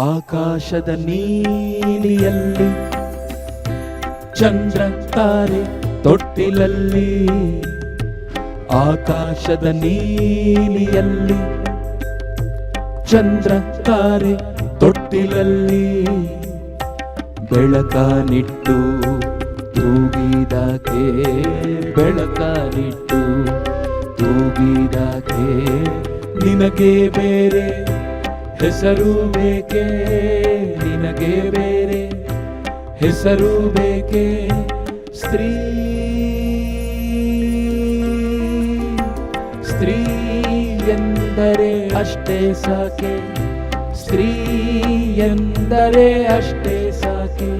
ಆಕಾಶದ ನೀಲಿಯಲ್ಲಿ ಚಂದ್ರ ತಾರೆ ತೊಟ್ಟಿಲಲ್ಲಿ, ಆಕಾಶದ ನೀಲಿಯಲ್ಲಿ ಚಂದ್ರ ತಾರೆ ತೊಟ್ಟಿಲಲ್ಲಿ, ಬೆಳಕನಿಟ್ಟು ತೂಗಿದಾಕೆ, ಬೆಳಕನಿಟ್ಟು ತೂಗಿದಾಕೆ, ನಿನಗೆ ಬೇರೆ ಹೆಸರು ಬೇಕೆ, ನಿನಗೆ ಬೇರೆ ಹೆಸರು ಬೇಕೆ, ಸ್ತ್ರೀ ಸ್ತ್ರೀ ಎಂದರೆ ಅಷ್ಟೇ ಸಾಕೆ, ಸ್ತ್ರೀ ಎಂದರೆ ಅಷ್ಟೇ ಸಾಕೆ.